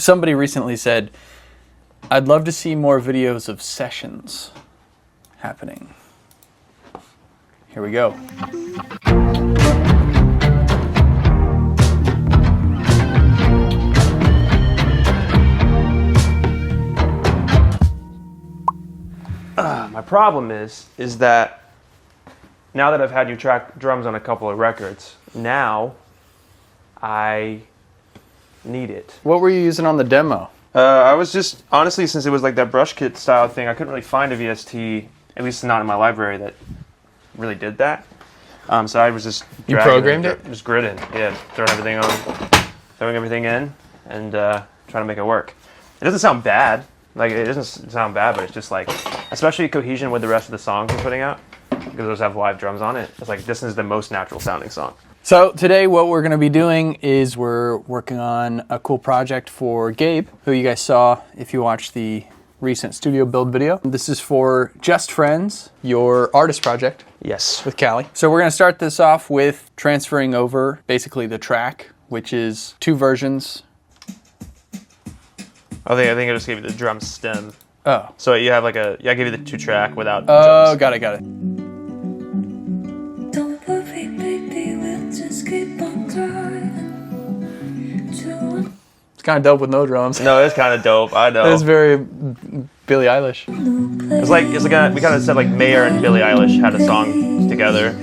Somebody recently said, I'd love to see more videos of sessions happening. Here we go. My problem is that now that I've had you track drums on a couple of records, now I need it. What were you using on the demo? I was just, honestly, since it was like that brush kit style thing, I couldn't really find a VST, at least not in my library, that really did that. So I was just You programmed it? Just gridding, yeah, throwing everything in, and trying to make it work. It doesn't sound bad. Like, it doesn't sound bad, but it's just like, especially cohesion with the rest of the songs we're putting out, because those have live drums on it. It's like, this is the most natural sounding song. So today what we're going to be doing is we're working on a cool project for Gabe, who you guys saw if you watched the recent studio build video. This is for JST FRNDS, your artist project. Yes. With Callie. So we're going to start this off with transferring over basically the track, which is 2 versions. I think I just gave you the drum stem. Oh. So you have like I gave you the 2-track without drums. Oh, got it. Don't worry, baby, we'll just keep on driving. It's kind of dope with no drums. No, it's kind of dope. I know. It's very Billie Eilish. It's like we kind of said like Mayer and Billie Eilish had a song together.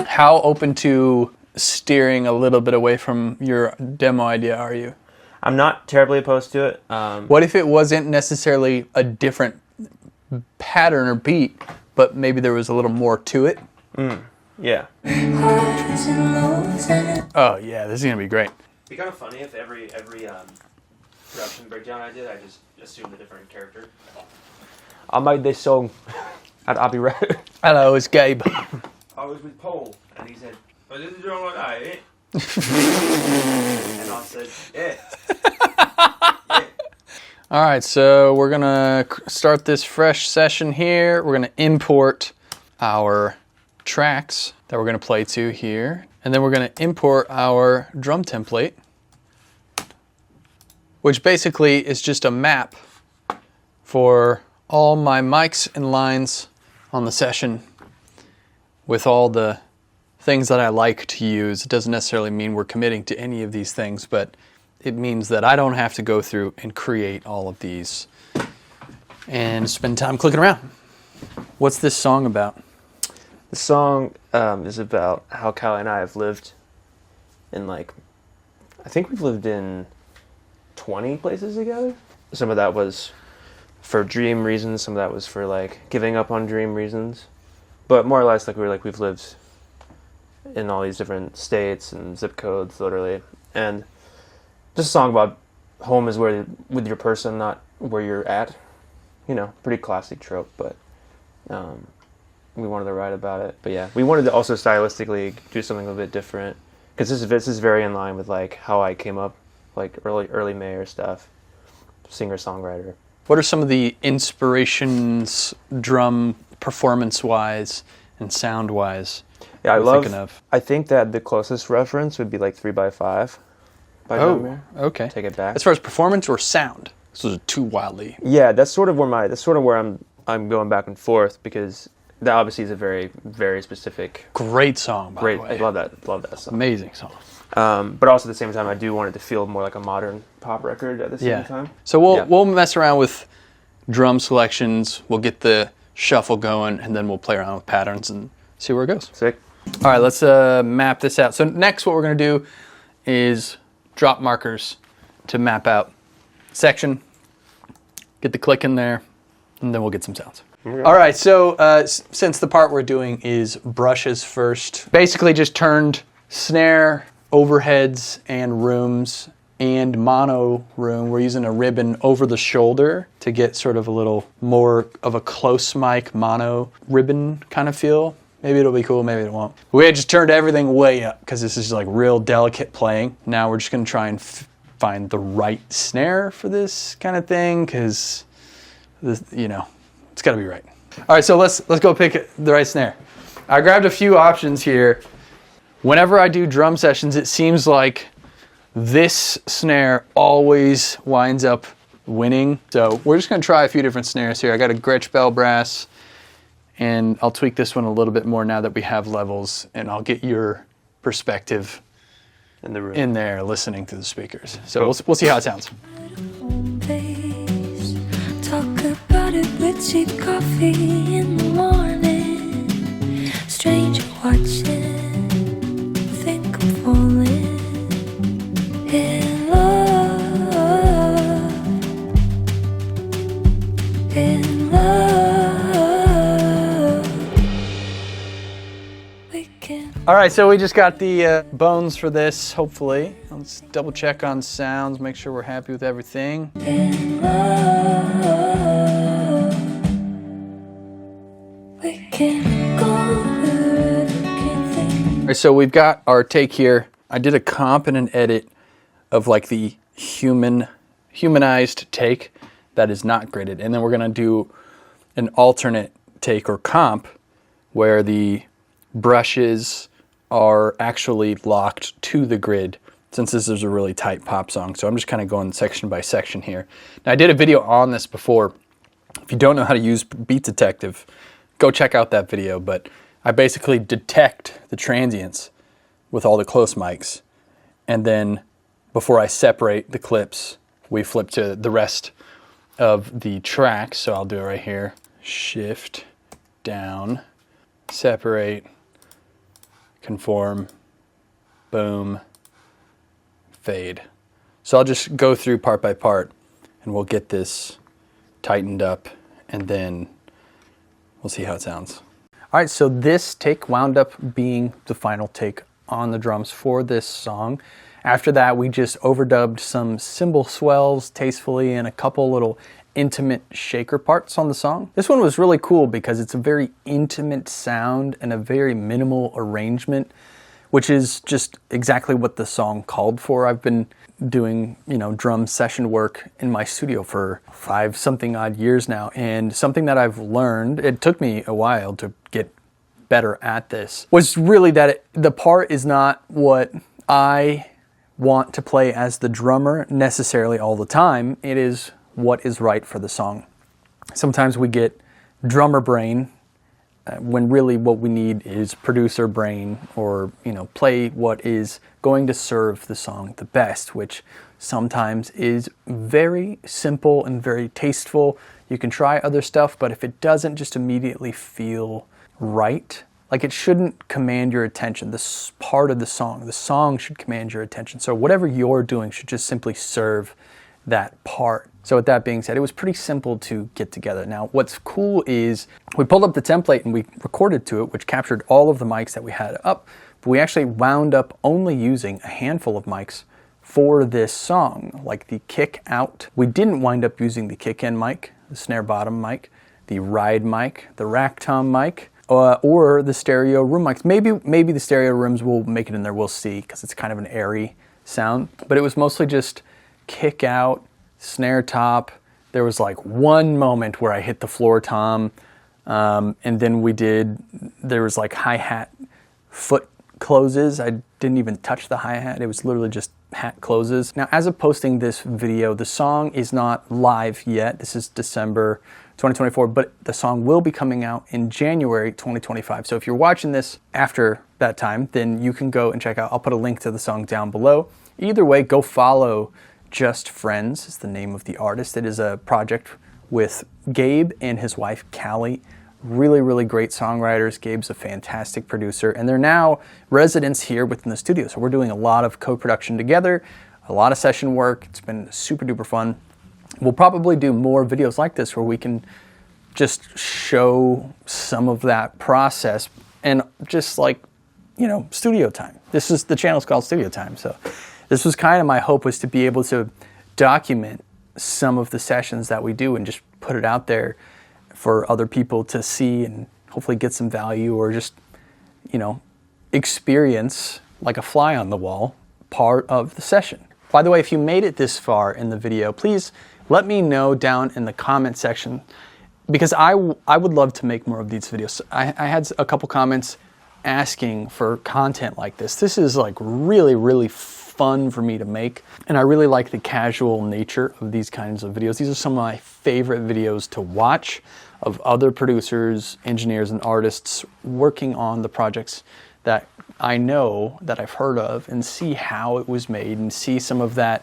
How open to steering a little bit away from your demo idea are you? I'm not terribly opposed to it. What if it wasn't necessarily a different pattern or beat, but maybe there was a little more to it? Yeah. Oh yeah, this is gonna be great. It'd be kind of funny if every production breakdown I did, I just assumed a different character. I made this song, and I'll be right. Hello, it's Gabe. I was with Paul, and he said, "Oh, this is wrong like that, eh?" And I said, "Yeah." All right, so we're gonna start this fresh session here. We're gonna import our tracks that we're gonna play to here. And then we're gonna import our drum template, which basically is just a map for all my mics and lines on the session with all the things that I like to use. It doesn't necessarily mean we're committing to any of these things, but it means that I don't have to go through and create all of these and spend time clicking around. What's this song about? The song is about how Callie and I have lived in I think we've lived in 20 places together. Some of that was for dream reasons, some of that was for giving up on dream reasons. But more or less we've lived in all these different states and zip codes, literally. And just a song about home is with your person, not where you're at. You know, pretty classic trope, but we wanted to write about it. But yeah, we wanted to also stylistically do something a little bit different, because this is very in line with how I came up, early Mayer stuff, singer-songwriter. What are some of the inspirations, drum performance-wise and sound-wise? Yeah, I think that the closest reference would be 3x5 by Gabe Neal. Okay. Take It Back. As far as performance or sound, those are two wildly. Yeah, that's sort of where I'm going back and forth, because that obviously is a very, very specific. Great song, by the way. I love that song. Amazing song. But also at the same time, I do want it to feel more like a modern pop record at the same time. So we'll mess around with drum selections. We'll get the shuffle going, and then we'll play around with patterns and see where it goes. Sick. All right, let's map this out. So next, what we're going to do is drop markers to map out section. Get the click in there, and then we'll get some sounds. All right, so since the part we're doing is brushes first, basically just turned snare, overheads, and rooms, and mono room. We're using a ribbon over the shoulder to get sort of a little more of a close mic mono ribbon kind of feel. Maybe it'll be cool, maybe it won't. We had just turned everything way up because this is real delicate playing. Now we're just gonna try and find the right snare for this kind of thing, because it's gotta be right. All right, so let's go pick the right snare. I grabbed a few options here. Whenever I do drum sessions, it seems like This snare always winds up winning. So we're just gonna try a few different snares here. I got a Gretsch bell brass, and I'll tweak this one a little bit more now that we have levels, and I'll get your perspective In the room. in there listening to the speakers. So we'll see how it sounds. Home base. Talk about it with cheap coffee in the morning. Stranger watching. Think I'm falling in love. In love. We can. All right, so we just got the bones for this, hopefully. Let's double check on sounds, make sure we're happy with everything. In love, we can go wherever we can think. All right, so we've got our take here. I did a comp and an edit of like the humanized take that is not gridded. And then we're gonna do an alternate take or comp where the brushes are actually locked to the grid, since this is a really tight pop song. So I'm just kind of going section by section here. Now, I did a video on this before. If you don't know how to use Beat Detective, go check out that video. But I basically detect the transients with all the close mics. And then before I separate the clips, we flip to the rest of the track. So I'll do it right here. Shift, down, separate, conform, boom, fade. So I'll just go through part by part and we'll get this tightened up and then we'll see how it sounds. All right, so this take wound up being the final take on the drums for this song. After that, we just overdubbed some cymbal swells tastefully and a couple little intimate shaker parts on the song. This one was really cool because it's a very intimate sound and a very minimal arrangement, which is just exactly what the song called for. I've been doing, drum session work in my studio for 5-something odd years now, and something that I've learned, it took me a while to get better at this, was really that the part is not what I want to play as the drummer necessarily all the time. It is what is right for the song. Sometimes we get drummer brain when really what we need is producer brain, or play what is going to serve the song the best, which sometimes is very simple and very tasteful. You can try other stuff, but if it doesn't just immediately feel right, like it shouldn't command your attention. This part of the song should command your attention. So whatever you're doing should just simply serve that part. So with that being said, it was pretty simple to get together. Now, what's cool is we pulled up the template and we recorded to it, which captured all of the mics that we had up, but we actually wound up only using a handful of mics for this song, like the kick out. We didn't wind up using the kick in mic, the snare bottom mic, the ride mic, the rack tom mic, or the stereo room mics. Maybe the stereo rooms will make it in there, we'll see, because it's kind of an airy sound. But it was mostly just kick out, snare top. There was like one moment where I hit the floor tom, and then there was like hi-hat foot closes. I didn't even touch the hi-hat. It was literally just hat closes. Now, as of posting this video, the song is not live yet. This is December 2024, but the song will be coming out in January 2025. So if you're watching this after that time, then you can go and check out. I'll put a link to the song down below. Either way, go follow JST FRNDS is the name of the artist. It is a project with Gabe and his wife, Callie. Really, really great songwriters. Gabe's a fantastic producer, and they're now residents here within the studio. So we're doing a lot of co-production together, a lot of session work. It's been super duper fun. We'll probably do more videos like this where we can just show some of that process and just like, studio time. The channel's called Studio Time. So this was kind of my hope, was to be able to document some of the sessions that we do and just put it out there for other people to see and hopefully get some value, or just, experience like a fly on the wall part of the session. By the way, if you made it this far in the video, please let me know down in the comment section, because I would love to make more of these videos. I had a couple comments asking for content like this. This is like really, really fun for me to make. And I really like the casual nature of these kinds of videos. These are some of my favorite videos to watch of other producers, engineers, and artists working on the projects that I know, that I've heard of, and see how it was made and see some of that,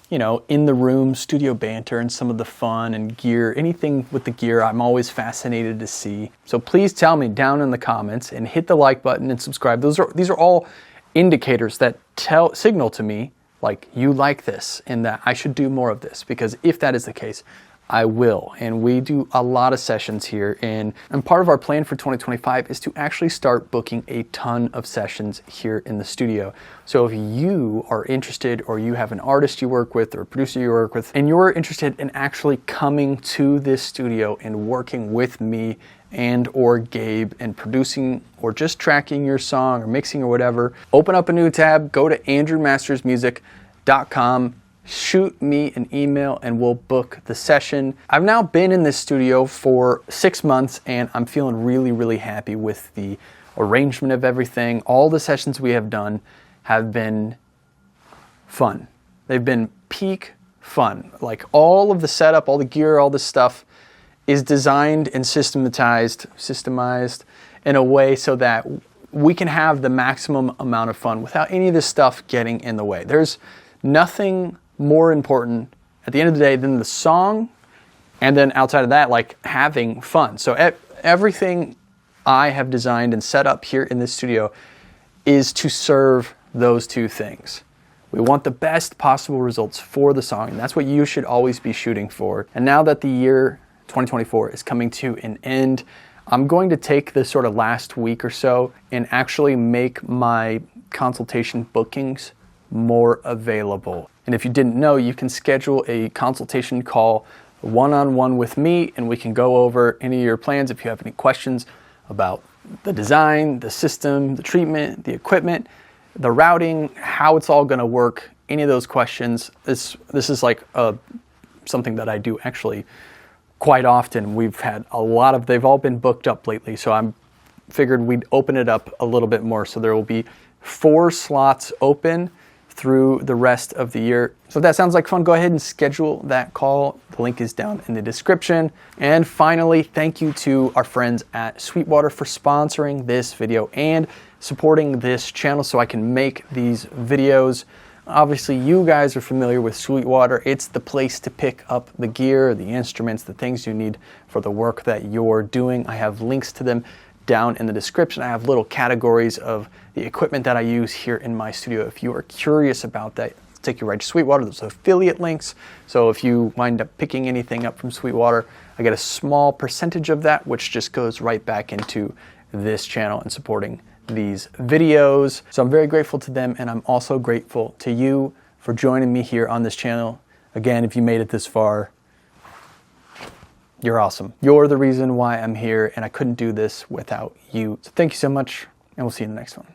you know, in the room studio banter and some of the fun and gear. Anything with the gear I'm always fascinated to see. So please tell me down in the comments and hit the like button and subscribe. These are all indicators that signal to me like you like this and that I should do more of this, because if that is the case, I will. And we do a lot of sessions here, and part of our plan for 2025 is to actually start booking a ton of sessions here in the studio. So if you are interested, or you have an artist you work with or a producer you work with, and you're interested in actually coming to this studio and working with me and or Gabe and producing or just tracking your song or mixing or whatever, open up a new tab, go to andrewmastersmusic.com, shoot me an email, and we'll book the session. I've now been in this studio for 6 months, and I'm feeling really, really happy with the arrangement of everything. All the sessions we have done have been fun. They've been peak fun. Like, all of the setup, all the gear, all this stuff is designed and systemized in a way so that we can have the maximum amount of fun without any of this stuff getting in the way. There's nothing more important at the end of the day than the song, and then outside of that, like, having fun. So everything I have designed and set up here in this studio is to serve those two things. We want the best possible results for the song, and that's what you should always be shooting for. And now that the year 2024 is coming to an end, I'm going to take this sort of last week or so and actually make my consultation bookings more available. And if you didn't know, you can schedule a consultation call one-on-one with me, and we can go over any of your plans. If you have any questions about the design, the system, the treatment, the equipment, the routing, how it's all going to work, any of those questions, this is like something that I do actually quite often. We've had a lot of, they've all been booked up lately, so I figured we'd open it up a little bit more. So there will be 4 slots open through the rest of the year. So if that sounds like fun, go ahead and schedule that call. The link is down in the description. And finally, thank you to our friends at Sweetwater for sponsoring this video and supporting this channel so I can make these videos. Obviously, you guys are familiar with Sweetwater. It's the place to pick up the gear, the instruments, the things you need for the work that you're doing. I have links to them down in the description. I have little categories of the equipment that I use here in my studio. If you are curious about that, take you right to Sweetwater. There's affiliate links. So if you wind up picking anything up from Sweetwater, I get a small percentage of that, which just goes right back into this channel and supporting these videos. So I'm very grateful to them, and I'm also grateful to you for joining me here on this channel. Again, if you made it this far, you're awesome. You're the reason why I'm here, and I couldn't do this without you. So thank you so much, and we'll see you in the next one.